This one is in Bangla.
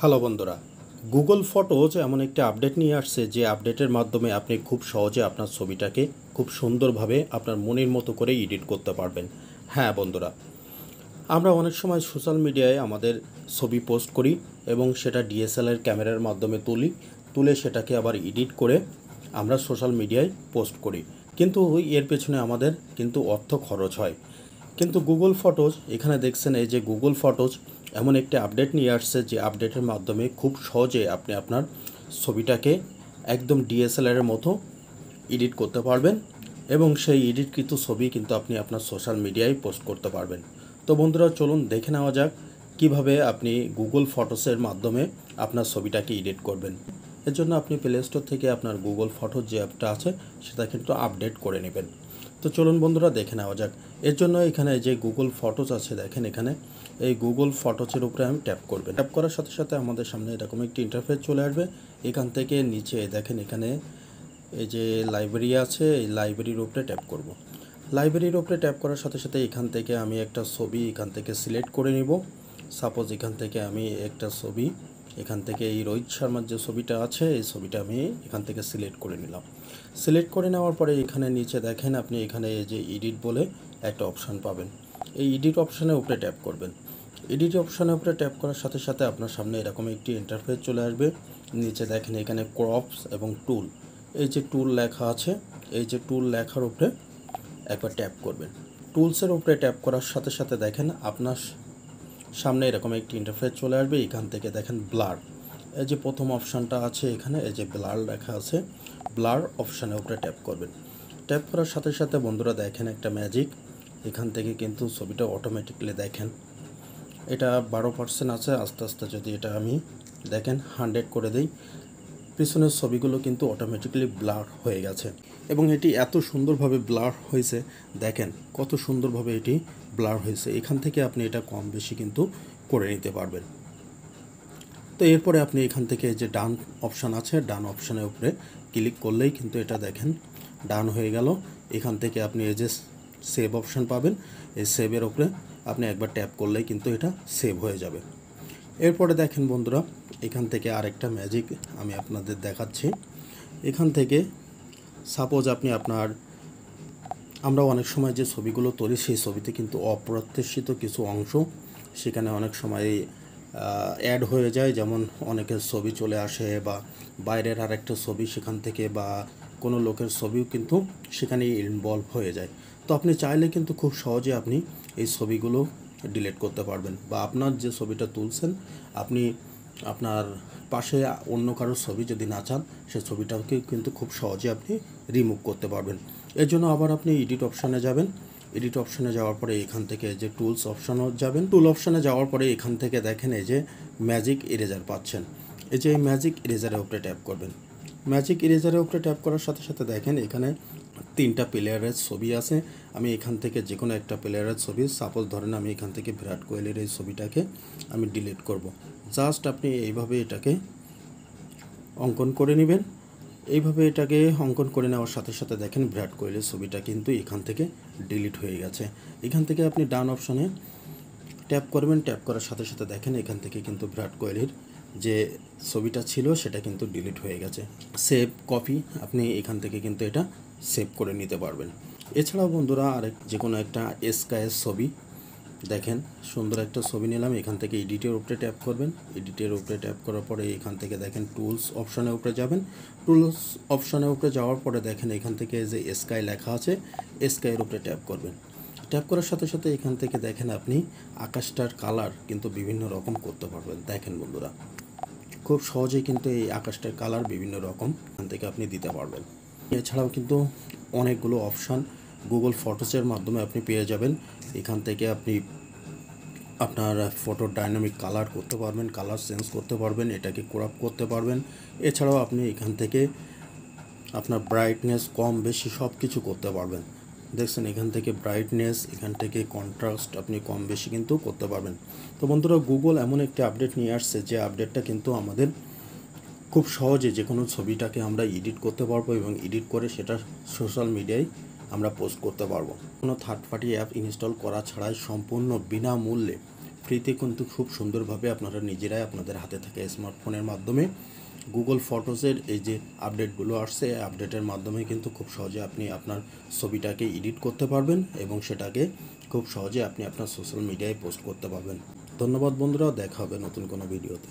হ্যালো বন্ধুরা, গুগল ফটোজ এমন একটি আপডেট নিয়ে আসছে যে আপডেটের মাধ্যমে আপনি খুব সহজে আপনার ছবিটাকে খুব সুন্দরভাবে আপনার মনের মতো করে এডিট করতে পারবেন। হ্যাঁ বন্ধুরা, আমরা অনেক সময় সোশ্যাল মিডিয়ায় আমাদের ছবি পোস্ট করি এবং সেটা ডিএসএলআর ক্যামেরার মাধ্যমে তুলে সেটাকে আবার এডিট করে আমরা সোশ্যাল মিডিয়ায় পোস্ট করি, কিন্তু এর পেছনে আমাদের কিন্তু অর্থ খরচ হয়। কিন্তু গুগল ফটোজ এখানে দেখছেন, এই যে গুগল ফটোজ এমন একটি আপডেট নিয়ে আসছে যে আপডেটের মাধ্যমে খুব সহজে আপনি আপনার ছবিটাকে একদম ডিএসএলআরের মতো এডিট করতে পারবেন এবং সেই এডিটকৃত ছবি কিন্তু আপনি আপনার সোশ্যাল মিডিয়ায় পোস্ট করতে পারবেন। তো বন্ধুরা, চলুন দেখে নেওয়া যাক কিভাবে আপনি গুগল ফটোসের মাধ্যমে আপনার ছবিটাকে এডিট করবেন। এর জন্য আপনি প্লে স্টোর থেকে আপনার গুগল ফটোর যে অ্যাপটা আছে সেটা কিন্তু আপডেট করে নেবেন। তো চলুন বন্ধুরা দেখে নেওয়া যাক। এর জন্য এখানে যে গুগল ফটোজ আছে, দেখেন এখানে এই গুগল ফটোজের উপরে আমি ট্যাপ করবেন। ট্যাপ করার সাথে সাথে আমাদের সামনে এরকম একটি ইন্টারফেস চলে আসবে। এখান থেকে নিচে দেখেন এখানে এই যে লাইব্রেরি আছে, এই লাইব্রেরির উপরে ট্যাপ করব। লাইব্রেরির উপরে ট্যাপ করার সাথে সাথে এখান থেকে আমি একটা ছবি এখান থেকে সিলেক্ট করে নিব। সাপোজ এখান থেকে আমি একটা ছবি এখান থেকে এই রোহিত শর্মার যে ছবিটা আছে এই ছবিটা আমি এখান থেকে সিলেক্ট করে নিলাম। সিলেক্ট করে নেওয়ার পরে এখানে নিচে দেখেন আপনি এখানে এই যে এডিট বলে একটা অপশান পাবেন। এই এডিট অপশানের উপরে ট্যাপ করবেন। এডিট অপশানের উপরে ট্যাপ করার সাথে সাথে আপনার সামনে এরকম একটি ইন্টারফেস চলে আসবে। নিচে দেখেন এখানে ক্রপস এবং টুল, এই যে টুল লেখা আছে, এই যে টুল লেখার উপরে একবার ট্যাপ করবেন। টুলসের উপরে ট্যাপ করার সাথে সাথে দেখেন আপনার সামনে এরকম একটি ইন্টারফেস চলে আসবে। এখান থেকে দেখেন ব্লার, এই যে প্রথম অপশানটা আছে এখানে এই যে ব্লার লেখা আছে, ব্লার অপশানের উপরে ট্যাপ করবেন। ট্যাপ করার সাথে সাথে বন্ধুরা দেখেন একটা ম্যাজিক, এখান থেকে কিন্তু ছবিটা অটোমেটিকলি দেখেন এটা 12% আছে। আস্তে আস্তে যদি এটা আমি দেখেন 100 করে দেই, পিছনের ছবিগুলো কিন্তু অটোমেটিক্যালি ব্লার হয়ে গেছে এবং এটি এত সুন্দরভাবে ব্লার হয়েছে, দেখেন কত সুন্দরভাবে এটি ব্লার হয়েছে। এখান থেকে আপনি এটা কম বেশি কিন্তু করে নিতে পারবেন। তো এরপরে আপনি এখান থেকে যে ডান অপশান আছে, ডান অপশানের উপরে ক্লিক করলেই কিন্তু এটা দেখেন ডান হয়ে গেল। এখান থেকে আপনি এই যে সেভ অপশান পাবেন, এই সেভের উপরে আপনি একবার ট্যাপ করলেই কিন্তু এটা সেভ হয়ে যাবে। এরপরে দেখেন বন্ধুরা, এখান থেকে আরেকটা ম্যাজিক আমি আপনাদের দেখাচ্ছি। এখান থেকে সাপোজ আপনি আমরা অনেক সময় যে ছবিগুলো তুলি সেই ছবিতে কিন্তু অপ্রত্যাশিত কিছু অংশ সেখানে অনেক সময় অ্যাড হয়ে যায়, যেমন অনেকের ছবি চলে আসে বা বাইরের আরেকটা ছবি সেখান থেকে বা কোনো লোকের ছবিও কিন্তু সেখানে ইনভলভ হয়ে যায়। তো আপনি চাইলে কিন্তু খুব সহজে আপনি এই ছবিগুলো ডিলিট করতে পারবেন বা আপনার যে ছবিটা তুলছেন আপনি আপনার পাশে অন্য কারোর ছবি যদি না চান সেই ছবিটাকে কিন্তু খুব সহজে আপনি রিমুভ করতে পারবেন। এর জন্য আবার আপনি এডিট অপশানে যাবেন। এডিট অপশানে যাওয়ার পরে এখান থেকে যে টুলস অপশানে যাবেন। টুল অপশানে যাওয়ার পরে এখান থেকে দেখেন এই যে ম্যাজিক ইরেজার পাচ্ছেন, এই যে ম্যাজিক ইরেজারের উপরে ট্যাপ করবেন। ম্যাজিক ইরেজারের উপরে ট্যাপ করার সাথে সাথে দেখেন এখানে 3টা প্লেয়ারের ছবি আছে। আমি এখান থেকে যে কোনো একটা প্লেয়ারের ছবি, সাপোজ ধরেন আমি এখান থেকে বিরাট কোহলির এই ছবিটাকে আমি ডিলিট করব। জাস্ট আপনি এইভাবে এটাকে অঙ্কন করে নেবেন। এইভাবে এটাকে অঙ্কন করে নেওয়ার সাথে সাথে দেখেন বিরাট কোহলির ছবিটা কিন্তু এখান থেকে ডিলিট হয়ে গেছে। এখান থেকে আপনি ডান অপশানে ট্যাপ করবেন। ট্যাপ করার সাথে সাথে দেখেন এখান থেকে কিন্তু বিরাট কোহলির যে ছবিটা ছিল সেটা কিন্তু ডিলিট হয়ে গেছে। সেভ কপি, আপনি এখান থেকে কিন্তু এটা সেভ করে নিতে পারবেন। এছাড়াও বন্ধুরা আরেক যে কোনো একটা স্কাইয়ের ছবি দেখেন, সুন্দর একটা ছবি নিলাম, এখান থেকে এডিটের উপরে ট্যাপ করবেন। এডিটের উপরে ট্যাপ করার পরে এখান থেকে দেখেন টুলস অপশানের উপরে যাবেন। টুলস অপশানের উপরে যাওয়ার পরে দেখেন এখান থেকে যে স্কাই লেখা আছে স্কাইয়ের উপরে ট্যাপ করবেন। ট্যাপ করার সাথে সাথে এখান থেকে দেখেন আপনি আকাশটার কালার কিন্তু বিভিন্ন রকম করতে পারবেন। দেখেন বন্ধুরা, খুব সহজেই কিন্তু এই আকাশটার কালার বিভিন্ন রকম এখান থেকে আপনি দিতে পারবেন। এছাড়াও কিন্তু অনেকগুলো অপশান গুগল ফটোসের মাধ্যমে আপনি পেয়ে যাবেন। এখান থেকে আপনি আপনার ফটোর ডাইনামিক কালার করতে পারবেন, কালার চেঞ্জ করতে পারবেন, এটাকে ক্রপ করতে পারবেন। এছাড়াও আপনি এখান থেকে আপনার ব্রাইটনেস কম বেশি সব কিছু করতে পারবেন। দেখছেন এখান থেকে ব্রাইটনেস, এখান থেকে কন্ট্রাস্ট আপনি কম বেশি কিন্তু করতে পারবেন। তো বন্ধুরা, গুগল এমন একটি আপডেট নিয়ে আসছে যে আপডেটটা কিন্তু আমাদের খুব সহজে যে কোনো ছবিটাকে আমরা এডিট করতে পারবো এবং এডিট করে সেটা সোশ্যাল মিডিয়ায় আমরা পোস্ট করতে পারবো। কোনো থার্ড পার্টি অ্যাপ ইনস্টল করা ছাড়াই সম্পূর্ণ বিনামূল্যে ফ্রিতে কিন্তু খুব সুন্দরভাবে আপনারা নিজেরাই আপনাদের হাতে থাকা স্মার্টফোনের মাধ্যমে গুগল ফটোসের এই যে আপডেটগুলো আসছে, এই আপডেটের মাধ্যমে কিন্তু খুব সহজে আপনি আপনার ছবিটাকে এডিট করতে পারবেন এবং সেটাকে খুব সহজে আপনি আপনার সোশ্যাল মিডিয়ায় পোস্ট করতে পারবেন। ধন্যবাদ বন্ধুরা, দেখা হবে নতুন কোনো ভিডিওতে।